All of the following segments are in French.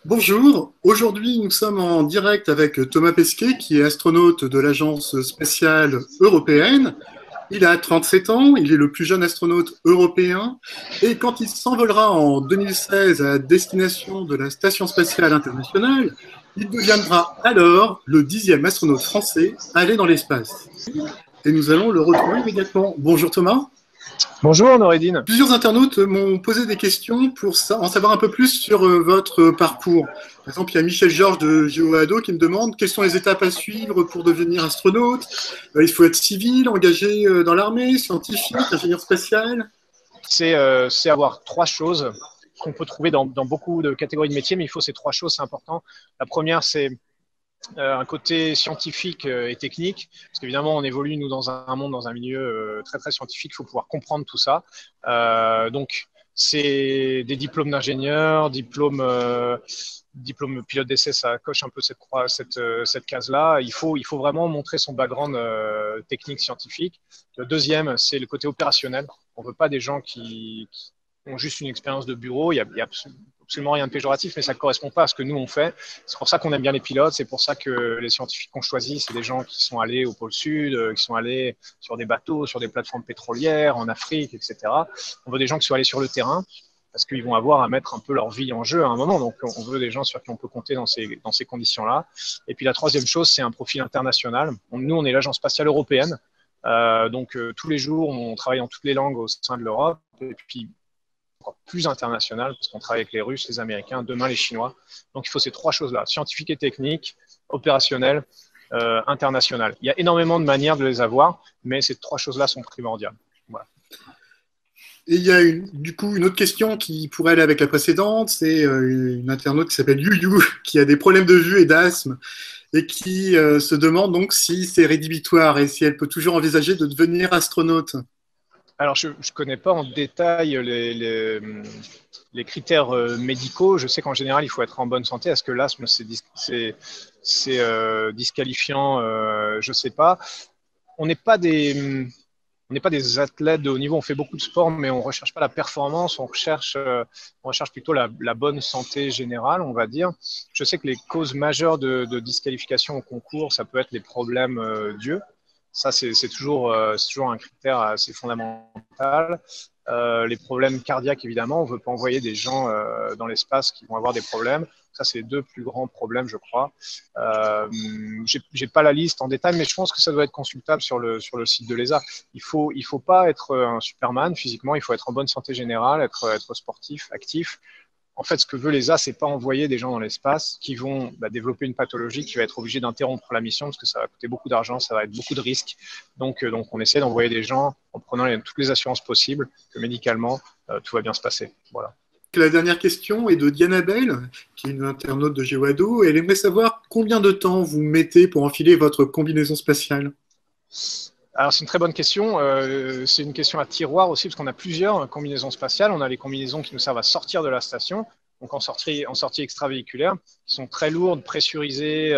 Bonjour, aujourd'hui nous sommes en direct avec Thomas Pesquet qui est astronaute de l'Agence spatiale européenne. Il a 37 ans, il est le plus jeune astronaute européen et quand il s'envolera en 2016 à destination de la Station spatiale internationale, il deviendra alors le 10e astronaute français à aller dans l'espace. Et nous allons le retrouver immédiatement. Bonjour Thomas. Bonjour Noureddin. Plusieurs internautes m'ont posé des questions pour en savoir un peu plus sur votre parcours. Par exemple, il y a Michel Georges de GeoAdo qui me demande quelles sont les étapes à suivre pour devenir astronaute. Il faut être civil, engagé dans l'armée, scientifique, ingénieur spatial. C'est avoir trois choses qu'on peut trouver dans beaucoup de catégories de métiers, mais il faut ces trois choses, c'est important. La première, c'est un côté scientifique et technique, parce qu'évidemment, on évolue, nous, dans un monde, dans un milieu très, très scientifique, il faut pouvoir comprendre tout ça. Donc, c'est des diplômes d'ingénieur, diplôme pilote d'essai, ça coche un peu cette case-là. Il faut vraiment montrer son background technique, scientifique. Le deuxième, c'est le côté opérationnel. On ne veut pas des gens qui ont juste une expérience de bureau. Il y a absolument rien de péjoratif, mais ça ne correspond pas à ce que nous, on fait. C'est pour ça qu'on aime bien les pilotes. C'est pour ça que les scientifiques qu'on choisit, c'est des gens qui sont allés au pôle Sud, qui sont allés sur des bateaux, sur des plateformes pétrolières, en Afrique, etc. On veut des gens qui soient allés sur le terrain, parce qu'ils vont avoir à mettre un peu leur vie en jeu à un moment. Donc, on veut des gens sur qui on peut compter dans ces conditions-là. Et puis, la troisième chose, c'est un profil international. Nous, on est l'Agence spatiale européenne. Donc, tous les jours, on travaille dans toutes les langues au sein de l'Europe. Et puis, encore plus international, parce qu'on travaille avec les Russes, les Américains, demain les Chinois. Donc, il faut ces trois choses-là, scientifique et technique, opérationnel, international. Il y a énormément de manières de les avoir, mais ces trois choses-là sont primordiales. Voilà. Et il y a du coup une autre question qui pourrait aller avec la précédente, c'est une internaute qui s'appelle Yuyu, qui a des problèmes de vue et d'asthme, et qui se demande donc si c'est rédhibitoire et si elle peut toujours envisager de devenir astronaute. Alors, je ne connais pas en détail les critères médicaux. Je sais qu'en général, il faut être en bonne santé. Est-ce que l'asthme, c'est disqualifiant? Je ne sais pas. On n'est pas des athlètes de haut niveau. On fait beaucoup de sport, mais on ne recherche pas la performance. On recherche plutôt la bonne santé générale, on va dire. Je sais que les causes majeures de disqualification au concours, ça peut être les problèmes d'yeux. Ça, c'est toujours un critère assez fondamental. Les problèmes cardiaques, évidemment, on ne veut pas envoyer des gens dans l'espace qui vont avoir des problèmes. Ça, c'est les deux plus grands problèmes, je crois. J'ai pas la liste en détail, mais je pense que ça doit être consultable sur le site de l'ESA. Il faut pas être un Superman physiquement, il faut être en bonne santé générale, être sportif, actif. En fait, ce que veut l'ESA, c'est pas envoyer des gens dans l'espace qui vont développer une pathologie qui va être obligé d'interrompre la mission parce que ça va coûter beaucoup d'argent, ça va être beaucoup de risques. Donc on essaie d'envoyer des gens en prenant toutes les assurances possibles que médicalement, tout va bien se passer. Voilà. La dernière question est de Diana Bell, qui est une internaute de GeoAdo. Elle aimerait savoir combien de temps vous mettez pour enfiler votre combinaison spatiale. Alors, c'est une très bonne question. C'est une question à tiroir aussi, parce qu'on a plusieurs combinaisons spatiales. On a les combinaisons qui nous servent à sortir de la station, donc en sortie extravéhiculaire, qui sont très lourdes, pressurisées,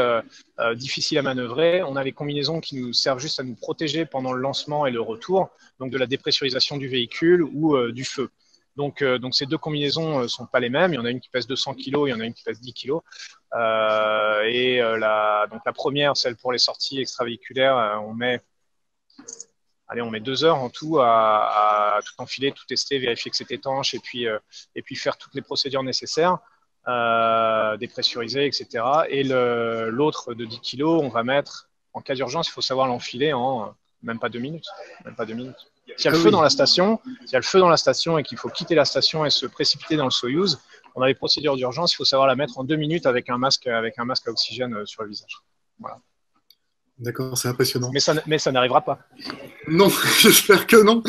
difficiles à manœuvrer. On a les combinaisons qui nous servent juste à nous protéger pendant le lancement et le retour, donc de la dépressurisation du véhicule ou du feu. Donc ces deux combinaisons ne sont pas les mêmes. Il y en a une qui pèse 200 kg, il y en a une qui pèse 10 kg. Donc la première, celle pour les sorties extravéhiculaires, on met 2 heures en tout à tout enfiler, tout tester, vérifier que c'est étanche et puis faire toutes les procédures nécessaires, dépressuriser, etc. Et l'autre de 10 kilos, on va mettre, en cas d'urgence, il faut savoir l'enfiler en même pas 2 minutes. Même pas 2 minutes. S'il y a le feu dans la station et qu'il faut quitter la station et se précipiter dans le Soyouz, on a les procédures d'urgence, il faut savoir la mettre en 2 minutes avec un masque à oxygène sur le visage. Voilà. D'accord, c'est impressionnant. Mais ça n'arrivera pas. Non, j'espère que non.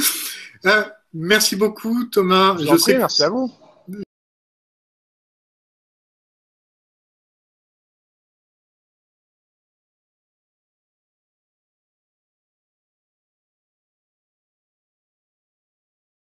Merci beaucoup, Thomas. Merci à vous.